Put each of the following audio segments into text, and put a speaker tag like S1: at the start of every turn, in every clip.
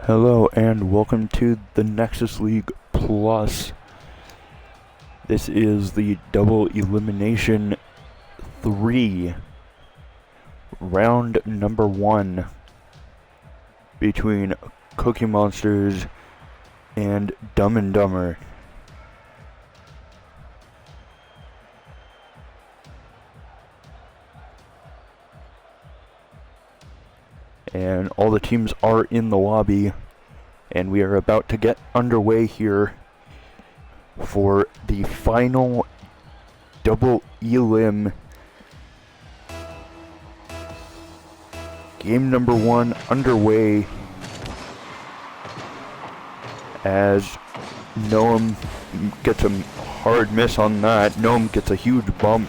S1: Hello and welcome to the Nexus League Plus. This is the double elimination 3, round number 1 between Cookiemonsters and Dumb and Dumber. And all the teams are in the lobby, and we are about to get underway here for the final double elim. Game number 1 underway as Gnome gets a hard miss on that. Gnome gets a huge bump.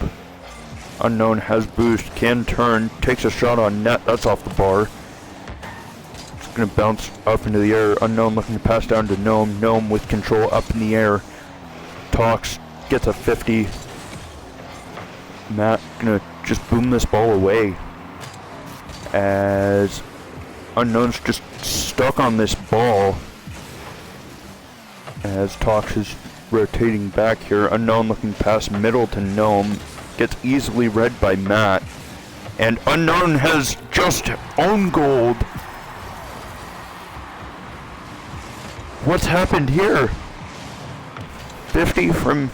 S1: Unknown has boost, can turn, takes a shot on net, that's off the bar. Gonna bounce up into the air. Unknown looking to pass down to Gnome. Gnome with control up in the air. Talks, gets a 50. Matt gonna just boom this ball away as Unknown's just stuck on this ball as Talks is rotating back here. Unknown looking past middle to Gnome. Gets easily read by Matt. And Unknown has just own gold. What's happened here? 50 from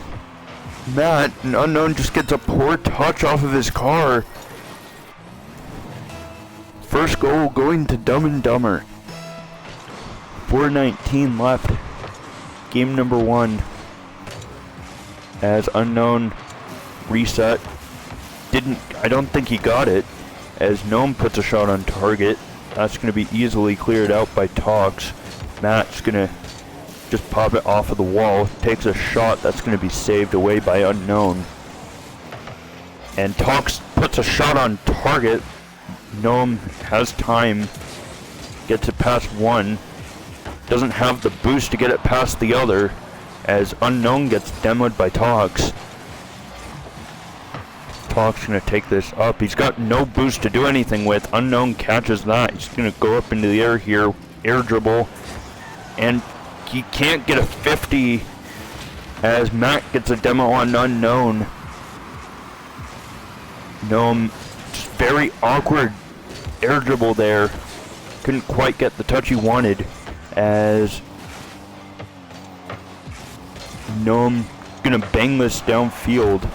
S1: Matt, and Unknown just gets a poor touch off of his car. First goal going to Dumb and Dumber. 4:19 left. Game number 1. As Unknown reset. I don't think he got it. As Gnome puts a shot on target. That's going to be easily cleared out by Talks. Matt's gonna just pop it off of the wall, takes a shot that's gonna be saved away by Unknown. And Talks puts a shot on target. Gnome has time, gets it past one, doesn't have the boost to get it past the other, as Unknown gets demoed by Talks. Talks gonna take this up. He's got no boost to do anything with. Unknown catches that. He's gonna go up into the air here, air dribble. And he can't get a 50 as Matt gets a demo on Unknown. Gnome, just very awkward air dribble there. Couldn't quite get the touch he wanted as Gnome gonna bang this downfield.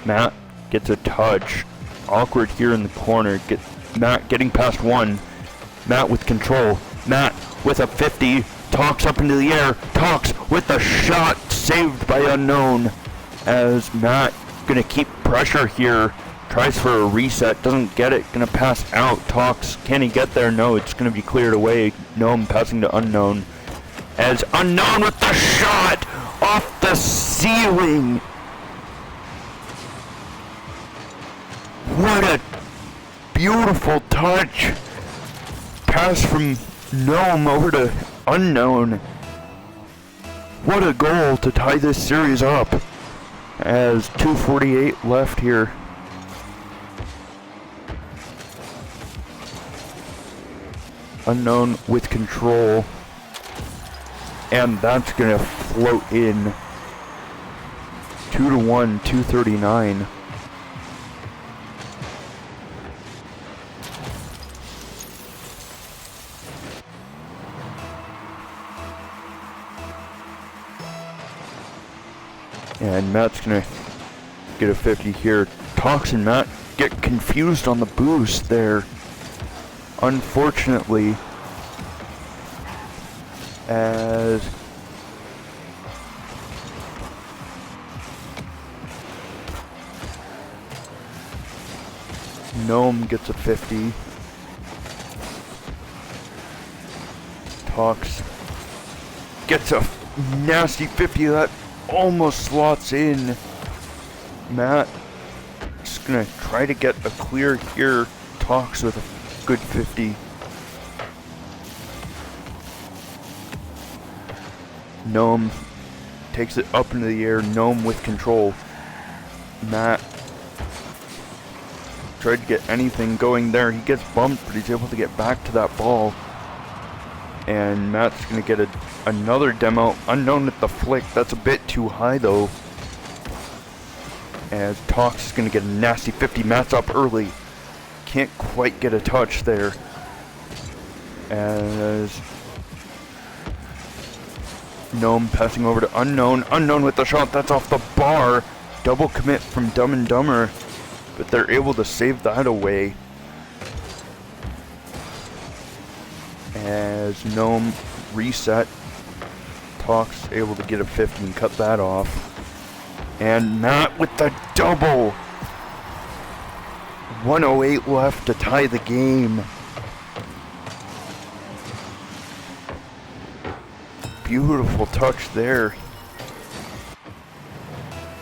S1: Matt gets a touch. Awkward here in the corner. Matt getting past one. Matt with control. Matt with a 50, Talks up into the air, Talks with the shot, saved by Unknown, as Matt gonna keep pressure here, tries for a reset, doesn't get it, gonna pass out. Talks, can he get there? No, it's gonna be cleared away. Gnome passing to Unknown, as Unknown with the shot, off the ceiling. What a beautiful touch. Pass from Gnome over to Unknown. What a goal to tie this series up as 2:48 left here. Unknown with control, and that's gonna float in. 2-1, 2:39. And Matt's gonna get a 50 here. Talks and Matt get confused on the boost there, unfortunately, as Gnome gets a 50. Talks gets a nasty 50 that almost slots in. Matt just gonna try to get a clear here. Talks with a good 50. Gnome takes it up into the air. Gnome with control. Matt tried to get anything going there. He gets bumped, but he's able to get back to that ball. And Matt's going to get another demo. Unknown with the flick. That's a bit too high, though. As Tox is going to get a nasty 50. Matt's up early. Can't quite get a touch there. As Gnome passing over to Unknown. Unknown with the shot. That's off the bar. Double commit from Dumb and Dumber. But they're able to save that away. As Gnome reset. Tox able to get a 50 and cut that off. And Matt with the double. 108 left to tie the game. Beautiful touch there.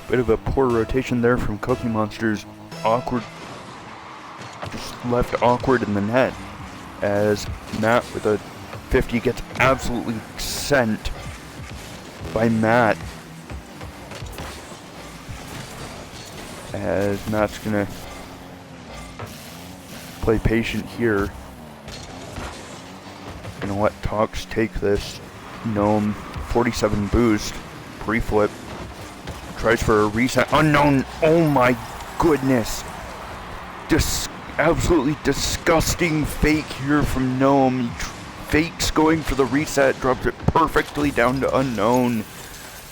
S1: Bit of a poor rotation there from Cookiemonsters. Awkward. Just left awkward in the net. As Matt with a 50 gets absolutely sent by Matt. As Matt's gonna play patient here. Gonna let Tox take this. Gnome 47 boost. Pre-flip. Tries for a reset. Unknown. Oh my goodness. Absolutely disgusting fake here from Gnome. He fakes going for the reset. Drops it perfectly down to Unknown.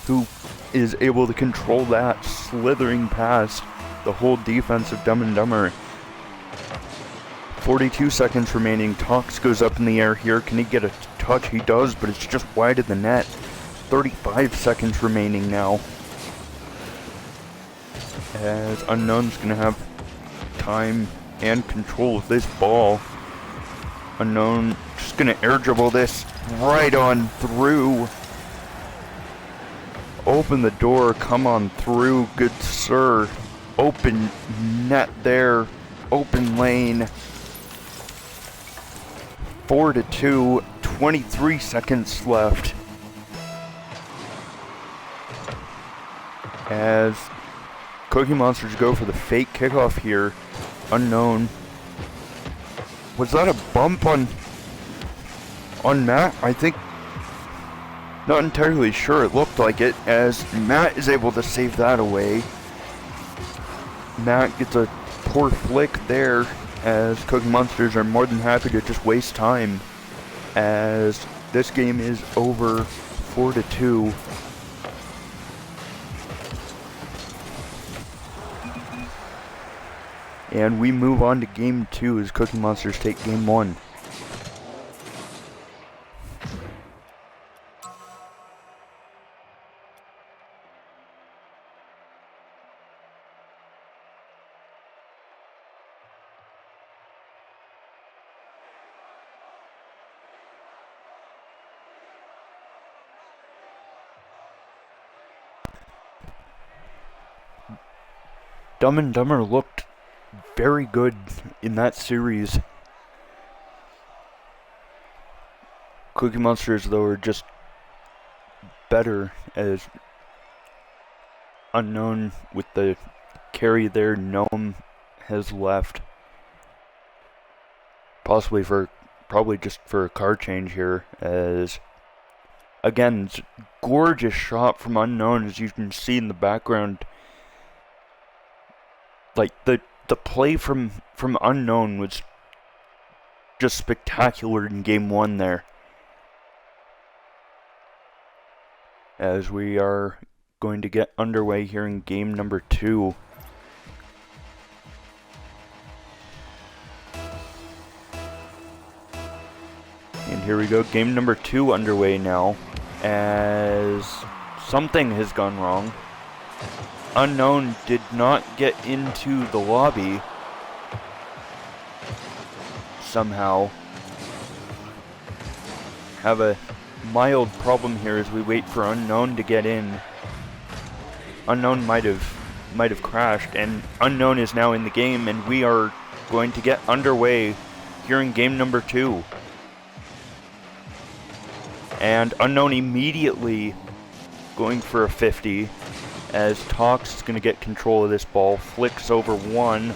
S1: Who is able to control that. Slithering past the whole defense of Dumb and Dumber. 42 seconds remaining. Tox goes up in the air here. Can he get a touch? He does, but it's just wide of the net. 35 seconds remaining now. As Unknown's going to have time and control of this ball. Unknown just going to air dribble this right on through. Open the door. Come on through, good sir. Open net there. Open lane. 4-2. 23 seconds left. As Cookiemonsters go for the fake kickoff here. Unknown. Was that a bump on Matt? I think. Not entirely sure. It looked like it, as Matt is able to save that away. Matt gets a poor flick there, as Cookiemonsters are more than happy to just waste time, as this game is over 4-2. And we move on to game 2 as Cookiemonsters take game 1. Dumb and Dumber looked very good in that series. Cookiemonsters, though, are just better, as Unknown with the carry there. Gnome has left. Probably just for a car change here, as again, gorgeous shot from Unknown, as you can see in the background. Like the play from Unknown was just spectacular in game 1 there. As we are going to get underway here in game number 2. And here we go, game number 2 underway now, as something has gone wrong. Unknown did not get into the lobby somehow. Have a mild problem here as we wait for Unknown to get in. Unknown might have crashed, and Unknown is now in the game, and we are going to get underway here in game number 2. And Unknown immediately going for a 50. As Tox is going to get control of this ball. Flicks over one.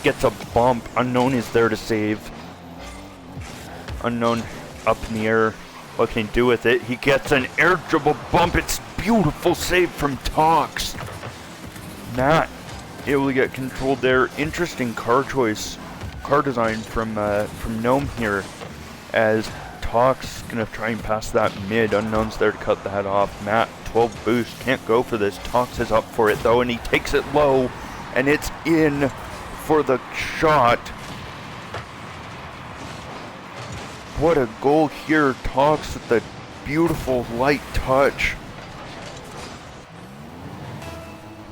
S1: Gets a bump. Unknown is there to save. Unknown up in the air. What can he do with it? He gets an air dribble bump. It's beautiful save from Tox. Matt able to get controlled there. Interesting car choice, car design from Gnome here, as Tox gonna try and pass that mid. Unknown's there to cut that off. Matt 12 boost, can't go for this. Tox is up for it though, and he takes it low, and it's in for the shot. What a goal here. Tox with the beautiful light touch,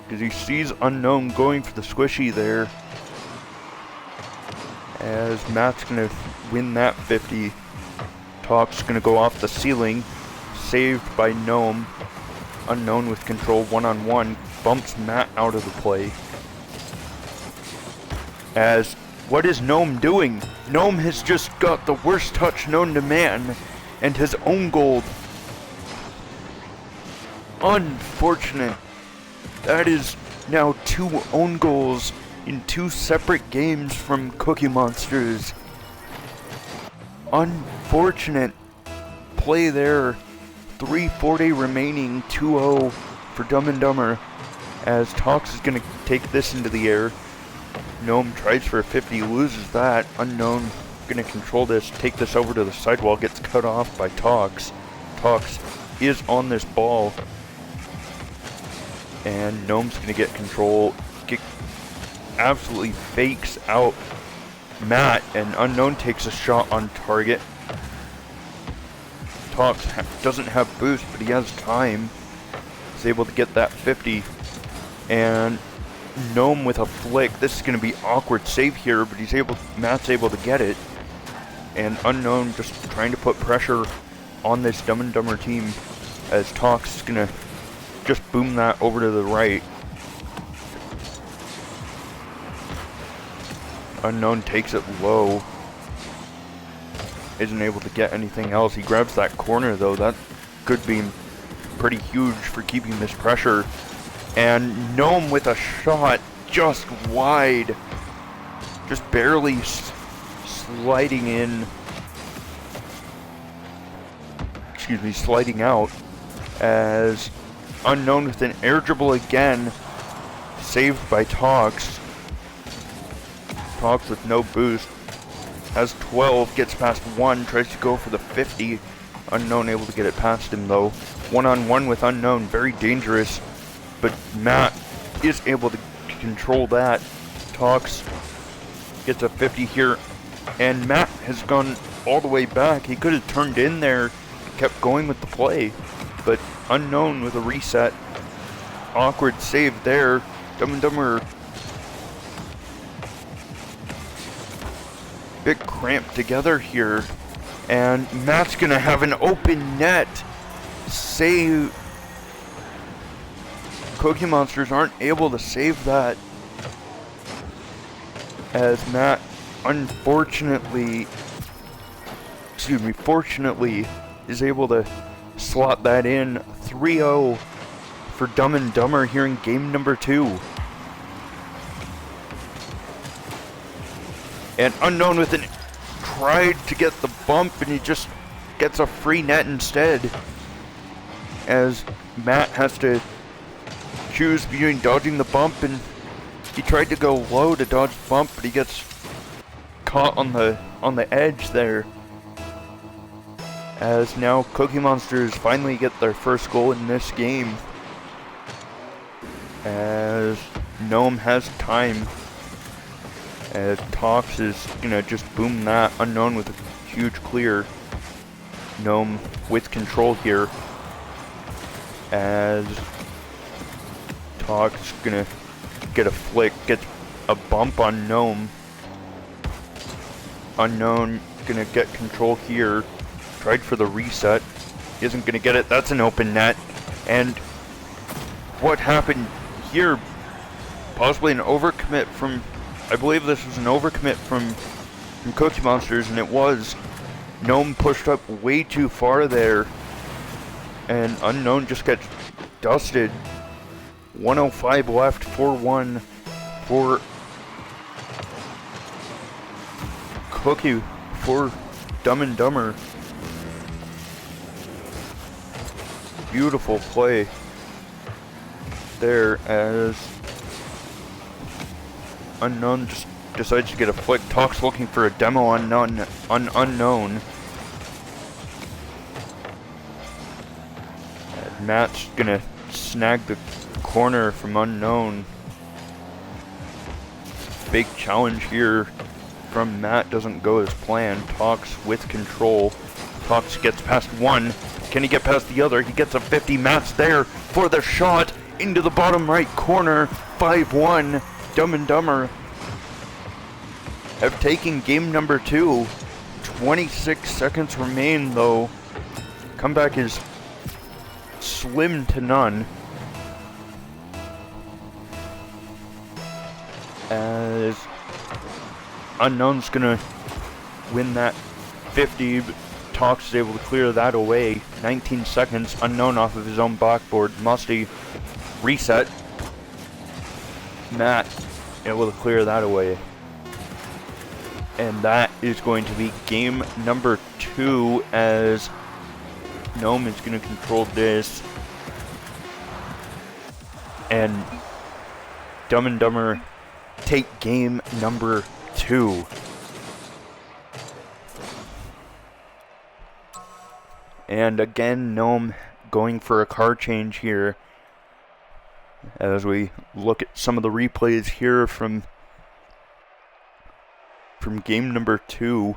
S1: because he sees Unknown going for the squishy there, as Matt's gonna win that 50. Tox gonna go off the ceiling, saved by Gnome. Unknown with control one-on-one, bumps Matt out of the play. As, what is Gnome doing? Gnome has just got the worst touch known to man, and his own goal. Unfortunate. That is now 2 own goals in 2 separate games from Cookiemonsters. Unfortunate play there. 3:40 remaining, 2-0 for Dumb and Dumber, as Tox is going to take this into the air. Gnome tries for a 50, loses that. Unknown going to control this, take this over to the sidewall, gets cut off by Tox. Tox is on this ball, and Gnome's going to get control, absolutely fakes out Matt, and Unknown takes a shot on target. Tox doesn't have boost, but he has time. He's able to get that 50, and Gnome with a flick. This is going to be awkward save here, but Matt's able to get it, and Unknown just trying to put pressure on this Dumb and Dumber team, as Tox is going to just boom that over to the right. Unknown takes it low. Isn't able to get anything else. He grabs that corner though. That could be pretty huge for keeping this pressure. And Gnome with a shot just wide. Just barely sliding in. Excuse me, sliding out. As Unknown with an air dribble again. Saved by Tox. Tox with no boost. Has 12, gets past 1, tries to go for the 50. Unknown able to get it past him though. One-on-one with Unknown, very dangerous. But Matt is able to control that. Tox gets a 50 here. And Matt has gone all the way back. He could have turned in there, kept going with the play. But Unknown with a reset. Awkward save there. Dumb and Dumber. Bit cramped together here, and Matt's gonna have an open net. Save. Cookiemonsters aren't able to save that, as Matt fortunately is able to slot that in. 3-0 for Dumb and Dumber here in game number 2. And Unknown with tried to get the bump, and he just gets a free net instead, as Matt has to choose between dodging the bump, and he tried to go low to dodge the bump, but he gets caught on the edge there. As now Cookiemonsters finally get their first goal in this game, as Gnome has time. As Tox is gonna just boom that. Unknown with a huge clear. Gnome with control here, as Tox is gonna get a flick, gets a bump on Gnome. Unknown gonna get control here. Tried for the reset. Isn't gonna get it. That's an open net. And what happened here? Possibly an overcommit from, I believe this was an overcommit from Cookiemonsters, and it was. Gnome pushed up way too far there, and Unknown just gets dusted. 105 left, 4-1 for Cookie, for Dumb and Dumber. beautiful play there as Unknown just decides to get a flick. Talks looking for a demo unknown. And Matt's gonna snag the corner from Unknown. Big challenge here from Matt doesn't go as planned. Talks with control. Talks gets past one. Can he get past the other? He gets a 50. Matt's there for the shot into the bottom right corner. 5-1. Dumb and Dumber have taken game number 2. 26 seconds remain though. Comeback is slim to none. As Unknown's gonna win that 50, but Talks is able to clear that away. 19 seconds, Unknown off of his own backboard. Musty reset. Matt able to clear that away. And that is going to be game number 2 as Gnome is going to control this. And Dumb and Dumber take game number 2. And again, Gnome going for a car change here. As we look at some of the replays here from game number 2.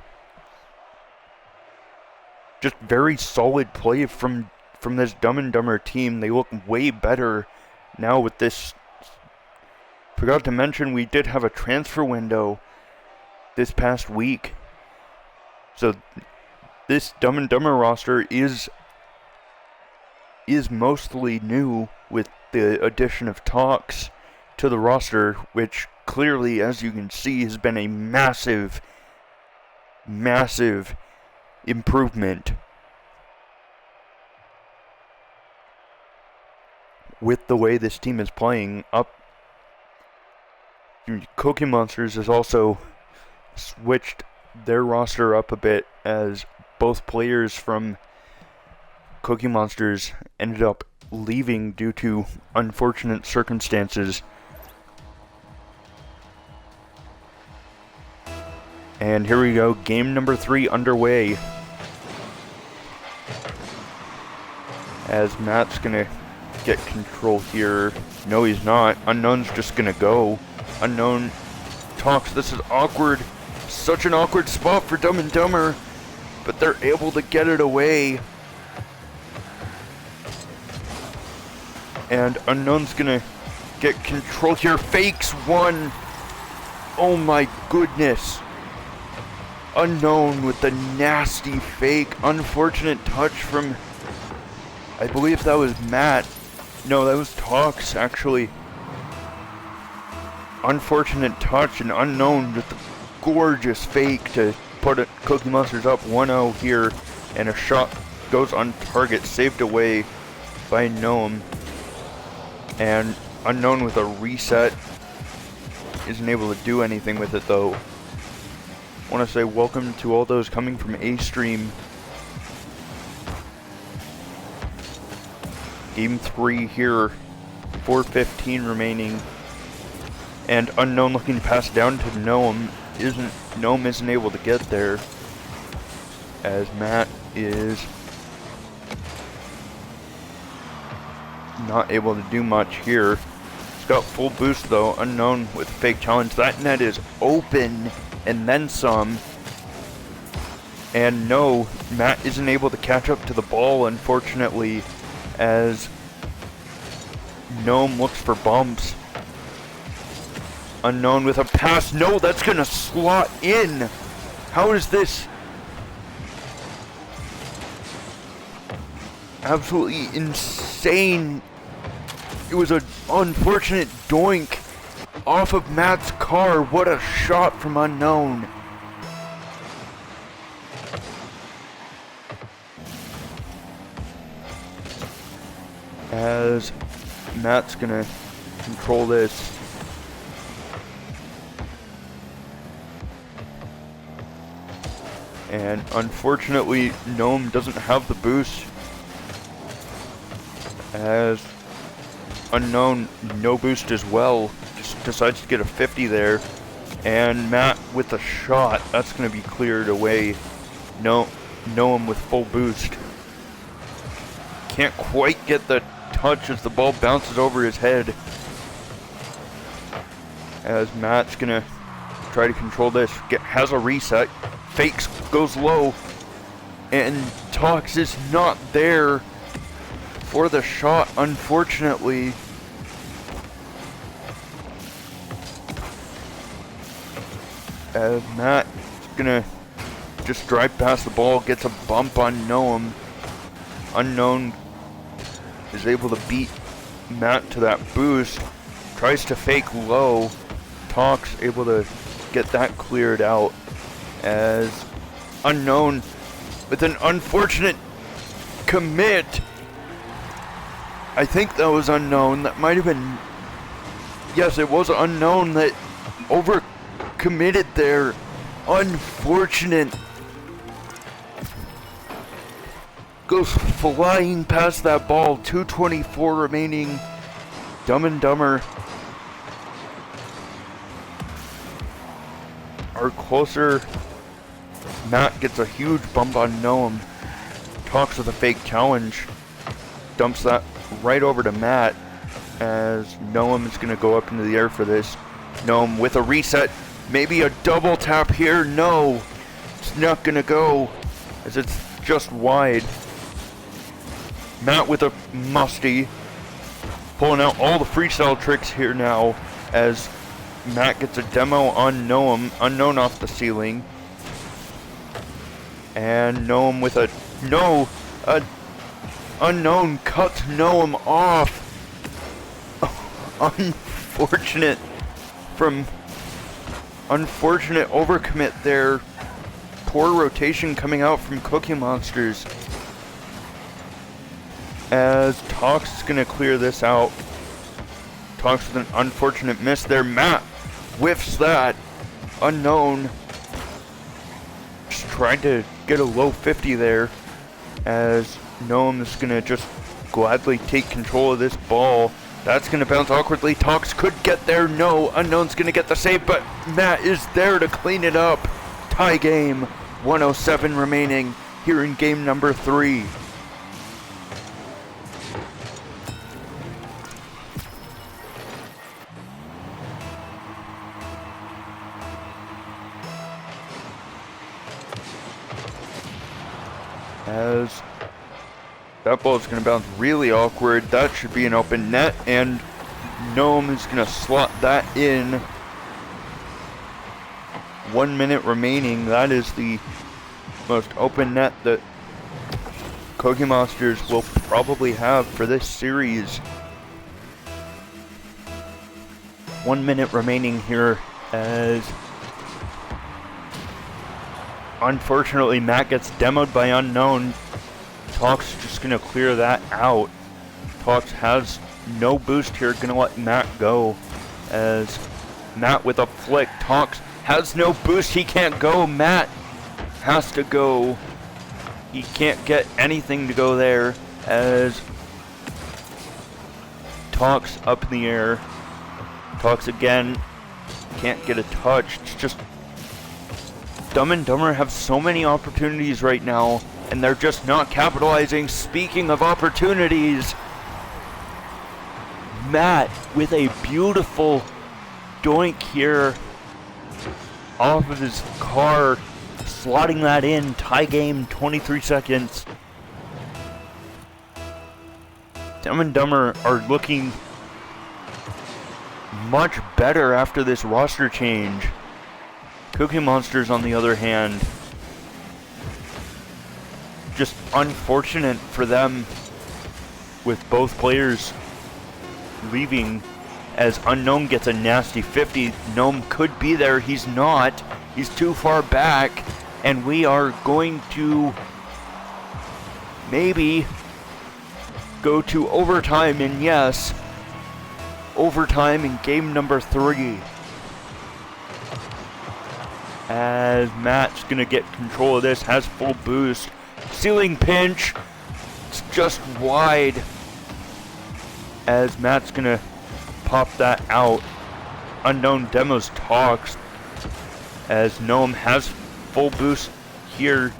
S1: Just very solid play from this Dumb and Dumber team. They look way better now with this. Forgot to mention we did have a transfer window this past week. So this Dumb and Dumber roster is mostly new with the addition of Talks to the roster, which clearly, as you can see, has been a massive improvement with the way this team is playing. Cookiemonsters has also switched their roster up a bit as both players from Cookiemonsters ended up leaving due to unfortunate circumstances. And here we go, game number 3 underway. As Matt's gonna get control here. No, he's not. Unknown's just gonna go. Unknown Talks. This is awkward. Such an awkward spot for Dumb and Dumber. But they're able to get it away. And Unknown's gonna get control here. Fakes one. Oh my goodness. Unknown with the nasty fake. Unfortunate touch from, I believe that was Matt. No, that was Talks, actually. Unfortunate touch, and Unknown with the gorgeous fake to put Cookiemonsters up 1-0 here. And a shot goes on target, saved away by Gnome. And Unknown with a reset. Isn't able to do anything with it though. I want to say welcome to all those coming from A-Stream. Game 3 here, 4:15 remaining. And Unknown looking to pass down to Gnome. Gnome isn't able to get there. As Matt is not able to do much here. He's got full boost though. Unknown with fake challenge. That net is open and then some. And no, Matt isn't able to catch up to the ball, unfortunately, as Gnome looks for bumps. Unknown with a pass. No, that's gonna slot in. How is this? Absolutely insane. It was an unfortunate doink off of Matt's car. What a shot from Unknown. As Matt's gonna control this. And unfortunately, Gnome doesn't have the boost as Unknown, no boost as well, just decides to get a 50 there. And Matt with the shot, that's going to be cleared away. Noam with full boost. Can't quite get the touch as the ball bounces over his head. As Matt's going to try to control this. Has a reset. Fakes, goes low. And Tox is not there for the shot, unfortunately. As Matt is gonna just drive past the ball, gets a bump on Noam. Unknown is able to beat Matt to that boost. Tries to fake low. Tox able to get that cleared out. As Unknown with an unfortunate commit. I think that was Unknown. That might have been... Yes, it was Unknown that over-committed there. Unfortunate. Goes flying past that ball. 2:24 remaining. Dumb and Dumber are closer. Matt gets a huge bump on Noam. Talks with a fake challenge. Dumps that right over to Matt. As Noam is going to go up into the air for this. Noam with a reset. Maybe a double tap here. No. It's not going to go. As it's just wide. Matt with a musty. Pulling out all the freestyle tricks here now. As Matt gets a demo on Noam. Unknown off the ceiling. And Noam with a... No! Unknown cuts Noam off. Unfortunate overcommit there. Poor rotation coming out from Cookiemonsters. As Tox is going to clear this out. Tox with an unfortunate miss there. Matt whiffs that. Unknown just tried to get a low 50 there. As Noam is going to just gladly take control of this ball. That's going to bounce awkwardly. Tox could get there. No. Unknown's going to get the save, but Matt is there to clean it up. Tie game. 107 remaining here in game number 3. As that ball is going to bounce really awkward. That should be an open net, and Noam is going to slot that in. 1 minute remaining. That is the most open net that Cookiemonsters will probably have for this series. 1 minute remaining here as unfortunately Matt gets demoed by Unknown. Tox just going to clear that out. Tox has no boost here, going to let Matt go. As Matt with a flick. Tox has no boost, he can't go. Matt has to go. He can't get anything to go there. As Tox up in the air. Tox again. Can't get a touch. It's just Dumb and Dumber have so many opportunities right now, and they're just not capitalizing. Speaking of opportunities, Matt with a beautiful doink here off of his car, slotting that in. Tie game, 23 seconds. Dumb and Dumber are looking much better after this roster change. Cookiemonsters, on the other hand, just unfortunate for them with both players leaving as Unknown gets a nasty 50. Gnome could be there. He's not. He's too far back. And we are going to maybe go to overtime. And yes, overtime in game number 3. As Matt's going to get control of this, has full boost. Ceiling pinch. It's just wide. as Matt's gonna pop that out. Unknown demos Talks as Gnome has full boost here,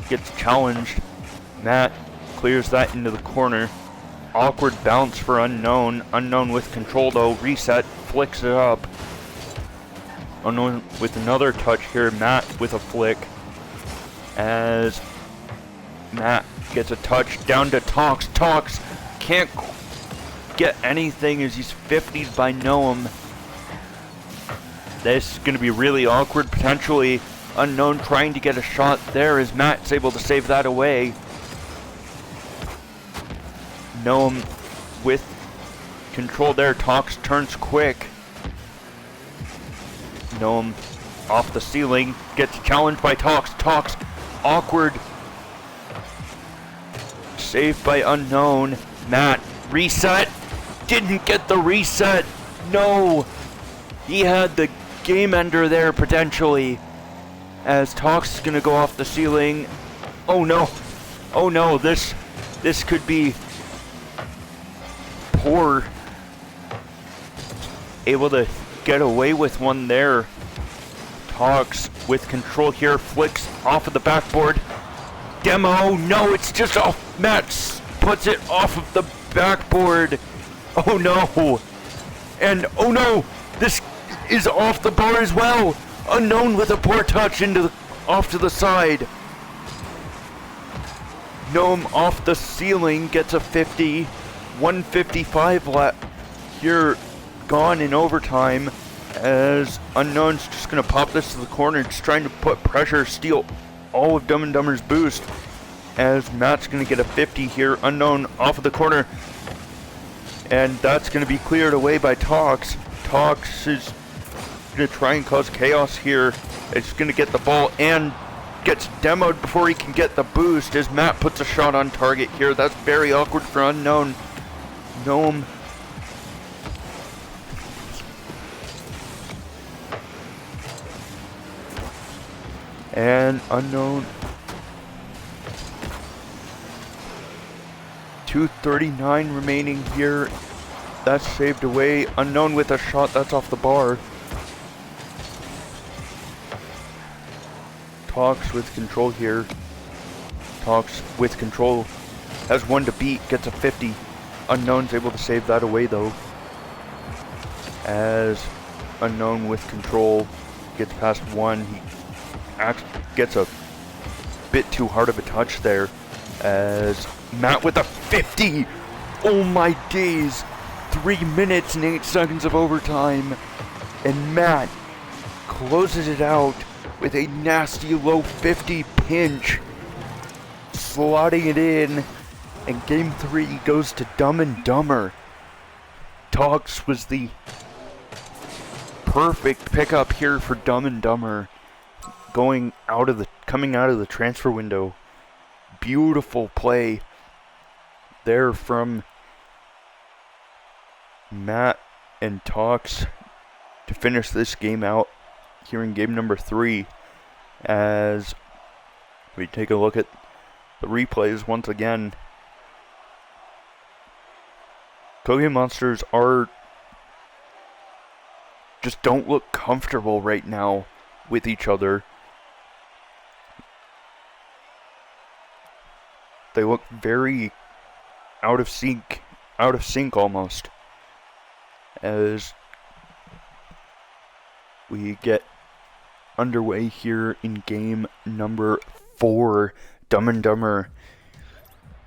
S1: gets challenged. Matt clears that into the corner. Awkward bounce for Unknown. Unknown with control though, reset, flicks it up. Unknown with another touch here, Matt with a flick as Matt gets a touch down to Talks. Talks can't get anything as he's 50'd by Gnome. This is going to be really awkward potentially. Unknown trying to get a shot there as Matt's able to save that away. Gnome with control there. Talks turns quick. Gnome off the ceiling, gets challenged by Talks. Talks awkward. Saved by Unknown. Matt reset. Didn't get the reset. No. He had the game ender there potentially. As Talks is gonna go off the ceiling. Oh no. Oh no, this could be poor. Able to get away with one there. Talks with control here, flicks off of the backboard. Demo, no, it's just off. Matt puts it off of the backboard. Oh no. And oh no, this is off the bar as well. Unknown with a poor touch off to the side. Gnome off the ceiling gets a 50. 155 left here, gone in overtime, as Unknown's just gonna pop this to the corner, just trying to put pressure, steal all of Dumb and Dumber's boost, as Matt's gonna get a 50 here. Unknown off of the corner, and that's gonna be cleared away by Talks. Talks is gonna try and cause chaos here. It's gonna get the ball and gets demoed before he can get the boost as Matt puts a shot on target here. That's very awkward for Unknown. Gnome and Unknown. 2:39 remaining here. That's saved away. Unknown with a shot that's off the bar. Talks with control here. Talks with control. Has one to beat. Gets a 50. Unknown's able to save that away though. As Unknown with control gets past one. He gets a bit too hard of a touch there. As Matt with a 50. Oh my days. 3 minutes and 8 seconds of overtime. And Matt closes it out with a nasty low 50 pinch. Slotting it in. And game 3 goes to Dumb and Dumber. Talks was the perfect pickup here for Dumb and Dumber. Coming out of the transfer window. Beautiful play there from Matt and Talks to finish this game out here in game number 3. As we take a look at the replays once again. Cookiemonsters just don't look comfortable right now with each other. They look very out of sync almost. As we get underway here in game number 4, Dumb and Dumber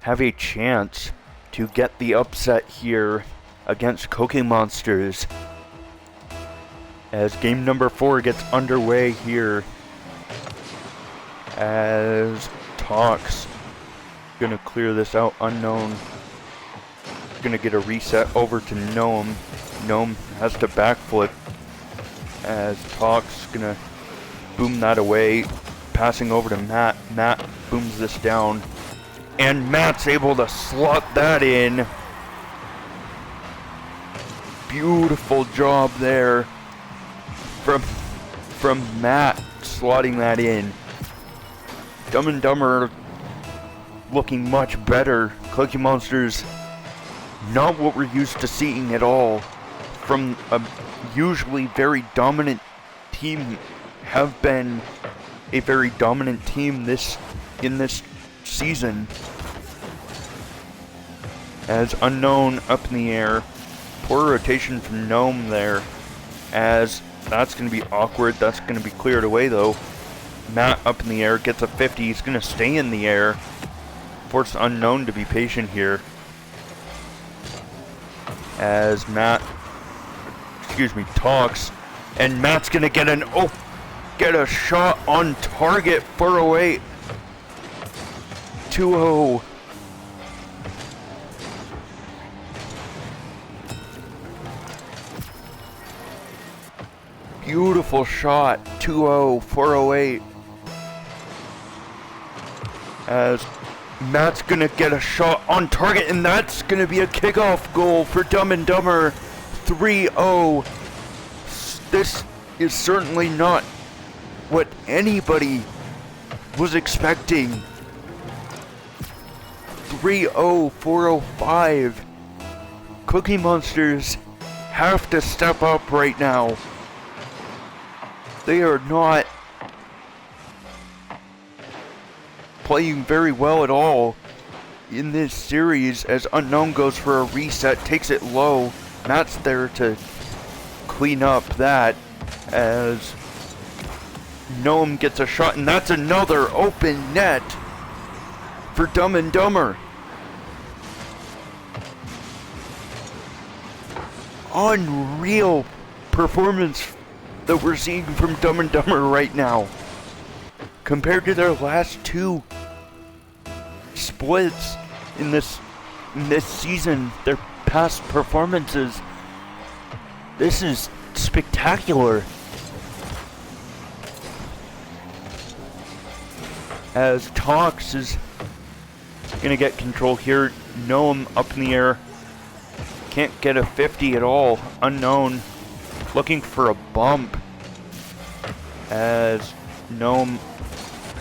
S1: have a chance to get the upset here against Cookiemonsters. As game number 4 gets underway here. As Talks gonna clear this out. Unknown gonna get a reset over to Gnome. Gnome has to backflip as Talks gonna boom that away. Passing over to Matt. Matt booms this down. And Matt's able to slot that in. Beautiful job there from Matt slotting that in. Dumb and Dumber looking much better. Cookiemonsters Not what we're used to seeing at all from a usually very dominant team. Have been a very dominant team in this season. As Unknown up in the air. Poor rotation from Gnome there. As that's going to be awkward. That's going to be cleared away though. Matt up in the air gets a 50. He's going to stay in the air. Force Unknown to be patient here. As talks. And Matt's going to get a shot on target. 408. 2-0. Beautiful shot. 2-0. 408. As Matt's gonna get a shot on target, and that's gonna be a kickoff goal for Dumb and Dumber. 3-0. This is certainly not what anybody was expecting. 3-0, 405. Cookiemonsters have to step up right now. They are not playing very well at all in this series as Unknown goes for a reset, takes it low. Matt's there to clean up that as Gnome gets a shot, and that's another open net for Dumb and Dumber. Unreal performance that we're seeing from Dumb and Dumber right now. Compared to their last two splits in this season, their past performances, this is spectacular. As Tox is gonna get control here. Gnome up in the air. Can't get a 50 at all. Unknown looking for a bump as Gnome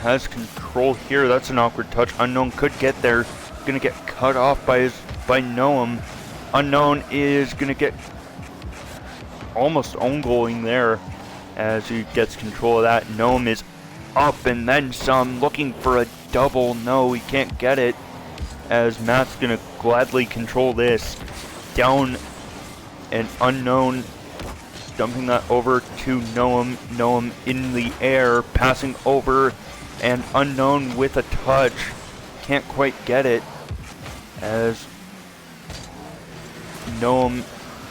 S1: has control here. That's an awkward touch. Unknown could get there. Gonna get cut off by Gnome. Unknown is gonna get almost own goaling there as he gets control of that. Gnome is up and then some, looking for a double. No, he can't get it as Matt's gonna gladly control this. Down and Unknown dumping that over to Gnome. Gnome in the air, passing over, and Unknown with a touch. Can't quite get it as Gnome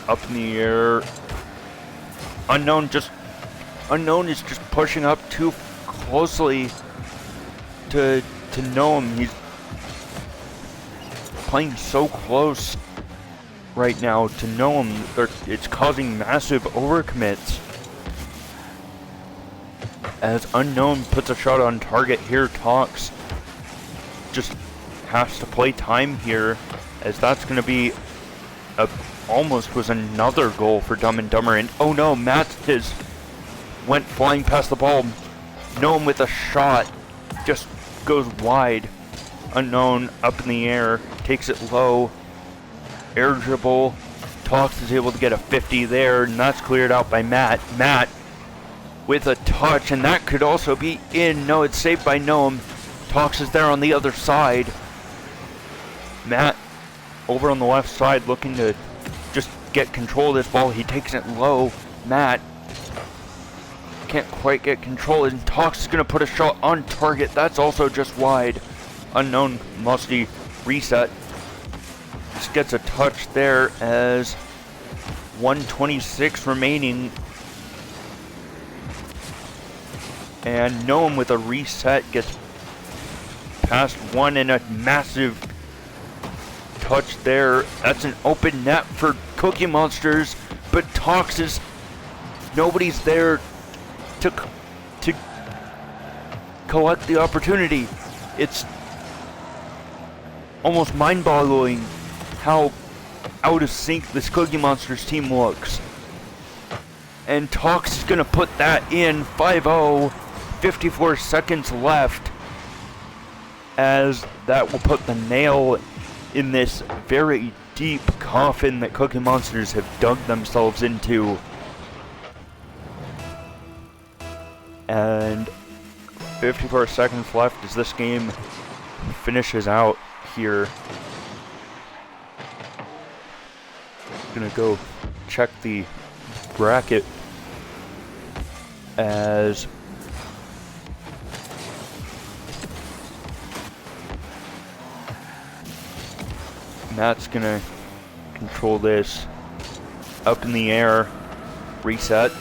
S1: up in the air. Unknown is just pushing up too closely to Gnome. He's playing so close right now to Gnome. It's causing massive overcommits. As Unknown puts a shot on target here, Tox just has to play time here, as that's going to be almost was another goal for Dumb and Dumber. And oh no, Matt went flying past the ball. Gnome with a shot just goes wide. Unknown up in the air, takes it low. Air dribble. Tox is able to get a 50 there, and that's cleared out by Matt. Matt with a touch, and that could also be in. No, it's saved by Gnome. Tox is there on the other side. Matt over on the left side looking to just get control of this ball. He takes it low. Matt can't quite get control, and Tox is going to put a shot on target. That's also just wide. Unknown musty reset. Just gets a touch there as 1:26 remaining. And Gnome with a reset gets past one, and a massive touch there. That's an open net for Cookiemonsters, but Tox is nobody's there to collect the opportunity. It's almost mind-boggling how out of sync this Cookiemonsters team looks. And Tox is going to put that in. 5-0, 54 seconds left, as that will put the nail in this very deep coffin that Cookiemonsters have dug themselves into. And 54 seconds left as this game finishes out here. Gonna go check the bracket as Matt's gonna control this. Up in the air. Reset.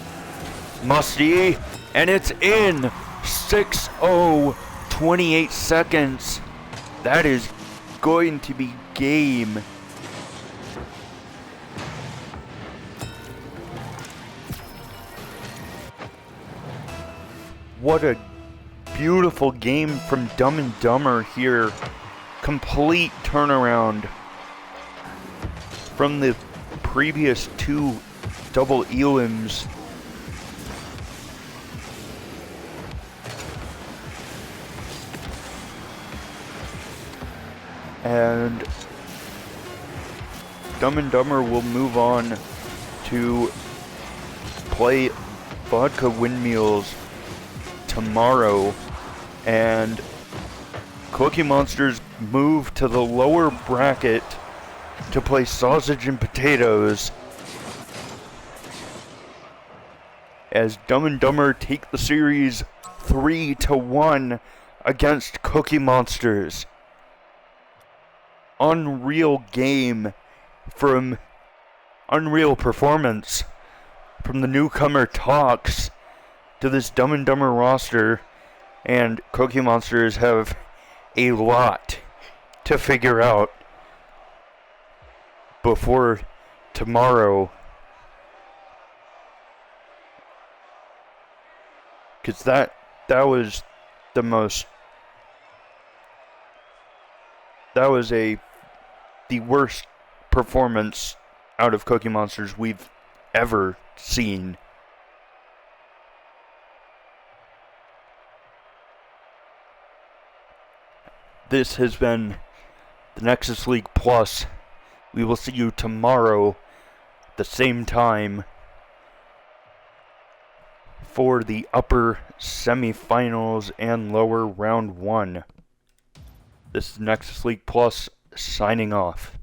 S1: Musty. And it's in. 6-0. 28 seconds. That is going to be game. What a beautiful game from Dumb and Dumber here. Complete turnaround from the previous two double elims. And Dumb and Dumber will move on to play Vodka Windmills tomorrow, and Cookiemonsters move to the lower bracket to play Sausage and Potatoes as Dumb and Dumber take the series 3-1 against Cookiemonsters. Unreal game from unreal performance from the newcomer Talks to this Dumb and Dumber roster, and Cookiemonsters have a lot to figure out before tomorrow, because that was the worst performance out of Cookiemonsters we've ever seen. This has been the Nexus League Plus. We will see you tomorrow at the same time for the upper semifinals and lower round 1. This is Nexus League Plus signing off.